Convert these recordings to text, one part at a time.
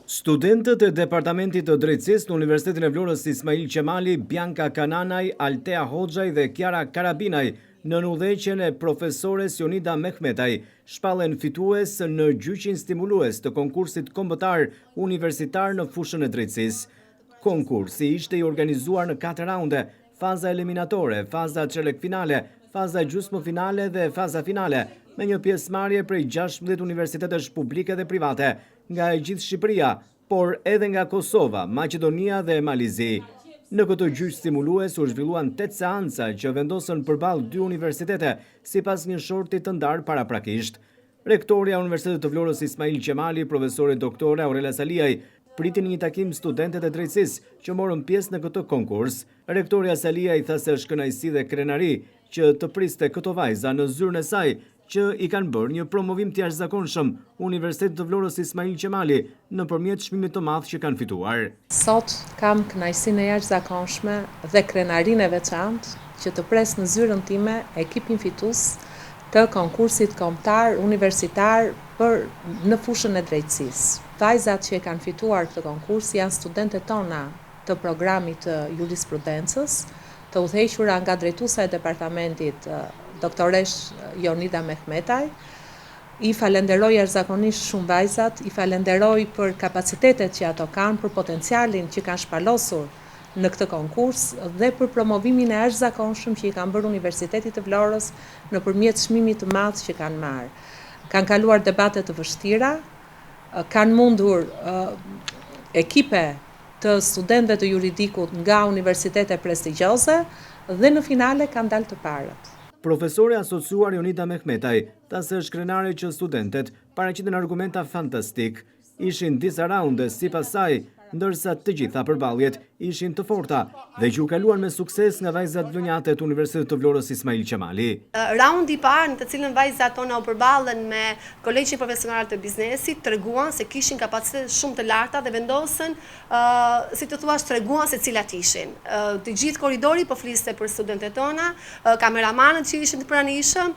Studentët e Departamentit të Drejtësisë në Universitetin e Vlorës Ismail Qemali, Bianca Kananaj, Altea Hoxhaj dhe Kiara Karabinaj në udhëheqjen e profesores Jonida Mehmetaj shpallen fitues në gjyqin stimulues të konkursit kombëtar universitar në fushën e drejtësisë. Konkursi ishte i organizuar në 4 raunde: faza eliminatore, faza çerek finale, faza gjysmë finale dhe faza finale, me një pjesëmarrje prej 16 universitetesh publike dhe private nga e gjithë Shqipëria, por edhe nga Kosova, Maqedonia dhe Malizi. Në këtë gjyq stimulues u zhvilluan 8 seanca që vendosën përballë 2 universitete sipas një shorti të ndarë paraprakisht. Rektoria e Universitetit të Vlorës Ismail Qemali, profesore doktore Aurela Saliaj, pritin një takim studentet e drejtësisë që morën pjesë në këtë konkurs. Rektoria Saliaj tha se është kënaqësi dhe krenari që të priste këto vajza në zyrën e saj që i kanë bërë një promovim të jashtëzakonshëm Universitetit të Vlorës Ismail Qemali nëpërmjet çmimit të madh që kanë fituar. Sot kam kënaqësinë e jashtëzakonshme dhe krenarinë e veçantë që të pres në zyrën time ekipin fitues të konkursit kombëtar universitar në fushën e drejtësisë. Vajzat që e kanë fituar këtë konkurs janë studentët tona të programit të jurisprudencës, të udhëhequra nga drejtuesa e departamentit doktoresh Jonida Mehmetaj. I falenderoj jashtëzakonisht shumë vajzat, i falenderoj për kapacitetet që ato kanë, për potencialin që kanë shpalosur në këtë konkurs dhe për promovimin e jashtëzakonshëm që i kanë bërë Universitetit të Vlorës nëpërmjet çmimit të madh që kanë marrë. Kanë kaluar debate të vështira, kanë mundur ekipe të studentëve të juridikut nga universitete prestigjioze dhe në finale kanë dalë të parët. Profesore asociuar Jonida Mehmetaj tha se është krenare që studentët paraqiten argumenta fantastik. Ishin disa raunde sipas saj, ndërsa të gjitha përballjet ishin të forta dhe që u kaluan me sukses nga vajzat vlonjate të Universitetit të Vlorës Ismail Qemali. Raundi i parë në të cilën vajzat tona u përballën me Kolegjin Profesional të Biznesit treguan se kishin kapacitete shumë të larta dhe vendosën, si të thuash, treguan se cilat ishin. Të gjithë korridori po fliste për studentët tona, kameramanët që ishin të pranishëm,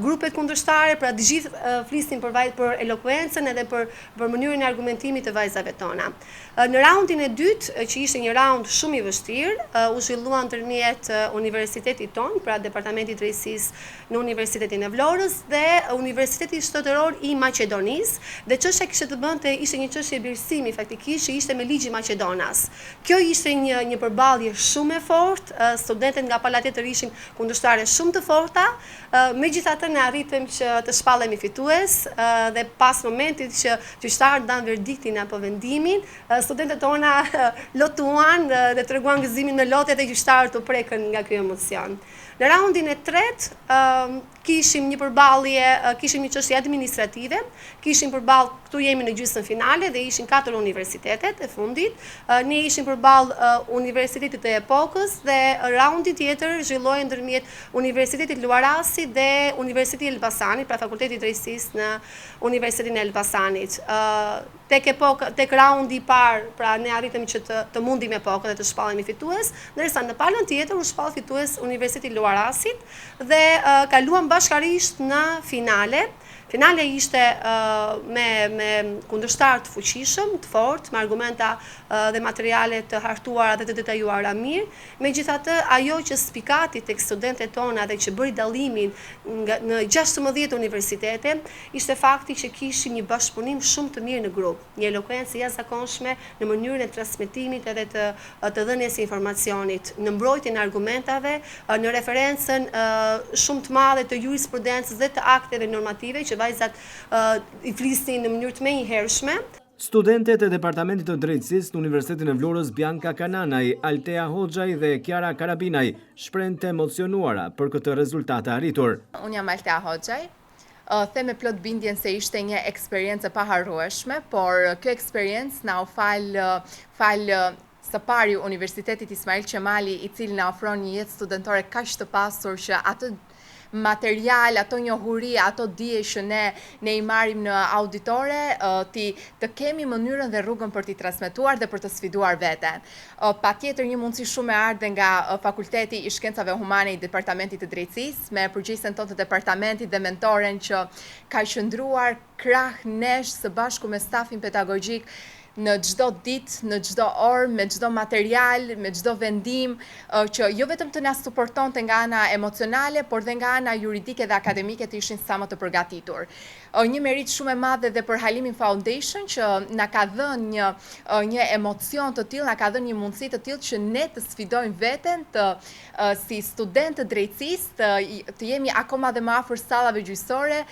grupet kundërshtare, pra të gjithë flisnin për elokuencën edhe për mënyrën e argumentimit të vajzave tona. Në raundin e dytë, që ishte një raund shumë i vështirë, u zhvilluan ndërmjet universitetit ton, pra Departamentit Drejtësisë në Universitetin e Vlorës dhe Universitetit Shtetëror i Maqedonisë, dhe çështja kishte të bënte, ishte një çështje birësimi faktikisht, që ishte me ligjin Maqedonas. Kjo ishte një përballje shumë e fortë, studentët nga pala tjetër ishin kundërshtare shumë të forta, megjithatë ne arritëm që të shpallemi fitues dhe pas momentit që gjyqtarët dhanë verdiktin apo vendimin, studentët tona lotuan dhe treguan gëzimin me lotet e gjyqtarët u prekën nga ky emocion. Në raundin e tretë kishim një përballje, kishim një çështje administrative, kishim përballë, këtu jemi në gjysmën finale dhe ishin 4 universitetet e fundit. Ne ishim përballë Universitetit të Epokës dhe raundi tjetër zhvilloi ndërmjet Universitetit Luarasi dhe Universiteti Elbasanit, pra Fakulteti i Drejtësisë në Universitetin e Elbasanit. Tek raundi i parë, pra ne arritëm që të mundim Epokën dhe të shpallemi fitues, ndërsa në palën tjetër u shpall fitues Universiteti i Luarasit dhe kaluam bashkarisht në finale. Finale ishte me kundërshtar të fuqishëm, të fortë, me argumenta dhe materiale të hartuara dhe të detajuara mirë. Megjithatë, ajo që spikati tek studentët tona dhe që bëri dallimin në 16 universitete, ishte fakti që kishim një bashkëpunim shumë të mirë në grup, një elokuencë jashtëzakonshme në mënyrën e transmetimit edhe të dhënies së informacionit, në mbrojtjen e argumentave, në referencën shumë të madhe të jurisprudencës dhe të akteve normative që vajzat i flisnin në mënyrë të menjëhershme. Studentet e Departamentit të Drejtësisë në Universitetin e Vlorës Bianca Kananaj, Altea Hoxhaj dhe Kiara Karabinaj shprehen të emocionuara për këtë rezultat të arritur. Unë jam Altea Hoxhaj. Them me plot bindjen se ishte një eksperiencë e paharrueshme, por kjo eksperiencë na u fal së pari Universitetit Ismail Qemali, i cili na ofron një jetë studentore kaq të pasur që atë material, ato njohuri, ato dije që ne i marrim në auditore, të kemi mënyrën dhe rrugën për t'i transmetuar dhe për të sfiduar veten. Patjetër një mundësi shumë e ardhe nga Fakulteti i Shkencave Humane i Departamentit të Drejtësisë, me përgjegjësen tonë të departamentit dhe mentoren që ka qëndruar krah nesh së bashku me stafin pedagogjik në çdo ditë, në çdo orë, me çdo material, me çdo vendim, që jo vetëm të na suportonte nga ana emocionale, por dhe nga ana juridike dhe akademike të ishin sa më të përgatitur. Një merit shumë e madhe dhe për Halimin Foundation që na ka dhënë një emocion të tillë, na ka dhënë një mundësi të tillë që ne të sfidojmë veten si student të drejtësisë, të jemi akoma dhe më afër sallave gjyqësore,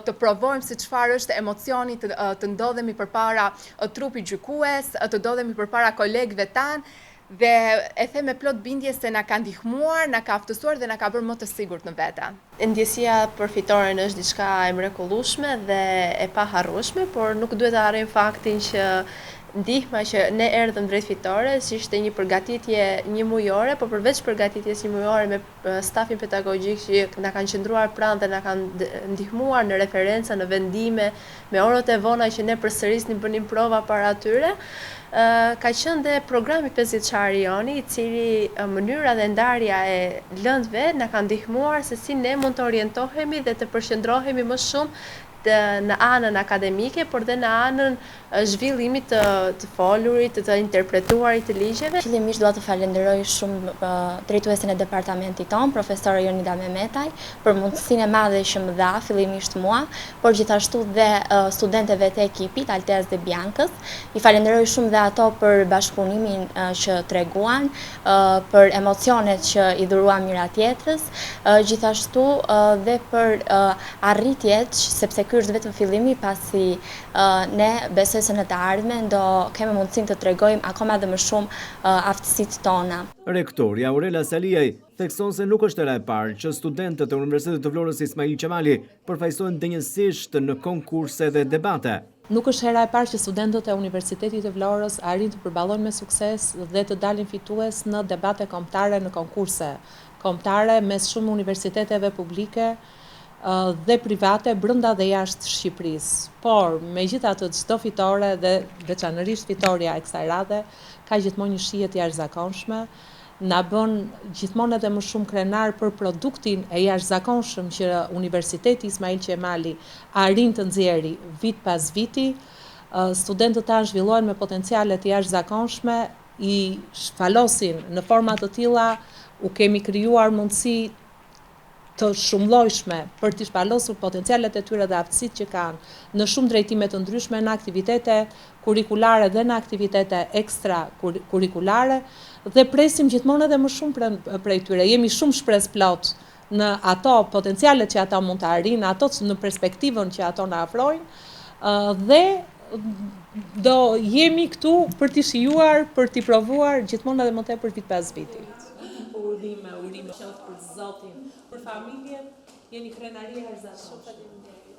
të provojmë se çfarë është emocioni të ndodhemi përpara trupit gjykues, të ndodhemi përpara kolegëve tanë, dhe e them me plot bindje se na ka ndihmuar, na ka aftësuar dhe na ka bërë më të sigurt në vete. Ndjesia për fitoren është diçka e mrekullueshme dhe e paharrueshme, por nuk duhet të harrojmë faktin që ndihma që ne erdhëm drejt fitores ishte një përgatitje një mujore, por përveç përgatitjes një mujore me stafin pedagogjik që na kanë qëndruar pranë dhe na kanë ndihmuar në referenca, në vendime, me orët e vona që ne përsërisnim bënim prova para atyre. Ka qenë dhe programi 50 Joni, i cili mënyra dhe ndarja e lëndëve na ka ndihmuar se si ne mund të orientohemi dhe të përqendrohemi më shumë në anën akademike, por dhe në anën zhvillimit të folurit, të interpretuarit të ligjeve. Fillimisht dua të falenderoj shumë drejtuesin e departamentit tonë, profesore Jonida Mehmetaj, për mundësinë e madhe që më dha fillimisht mua, por gjithashtu dhe studentëve të ekipit Alteas dhe Biancës. I falenderoj shumë dhe ato për bashkëpunimin që treguan, për emocionet që i dhuruan miratjetrës, gjithashtu dhe për arritjet, sepse ky është vetëm fillimi, pasi ne besoj se në të ardhmen do kemi mundësinë të tregojmë akoma dhe më shumë aftësitë tona. Rektori Aurela Saliaj thekson se nuk është era e parë që studentët e Universitetit të Vlorës Ismail Qemali përfaqësohen denjësisht në konkurse dhe debate. Nuk është hera e parë që studentët e Universitetit të Vlorës arrin të përballojnë me sukses dhe të dalin fitues në debate kombëtare, në konkurse kombëtare mes shumë universiteteve publike dhe private brenda dhe jashtë Shqipërisë. Por megjithatë çdo fitore dhe veçanërisht fitoria e kësaj radhe ka gjithmonë një shije të jashtëzakonshme, na bën gjithmonë edhe më shumë krenar për produktin e jashtëzakonshëm që Universiteti Ismail Qemali arrin të nxjerrë vit pas viti. Studentët tanë zhvillohen me potenciale të jashtëzakonshme, i shfalosin në forma të tilla, u kemi krijuar mundësi të shumëllojshme për të shpalosur potencialet e tyre dhe aftësitë që kanë në shumë drejtime të ndryshme, në aktivitete kurikulare dhe në aktivitete ekstra kurikulare, dhe presim gjithmonë edhe më shumë prej tyre. Jemi shumë shpresplot në ato potencialet që ata mund të arrijnë, ato në perspektivën që ato na afrojnë, dhe do jemi këtu për t'i shijuar, për t'i provuar gjithmonë edhe më tepër vit pas viti. Urime qoftë për Zotin, për familjen, jeni krenaria e jashtëzakonshme.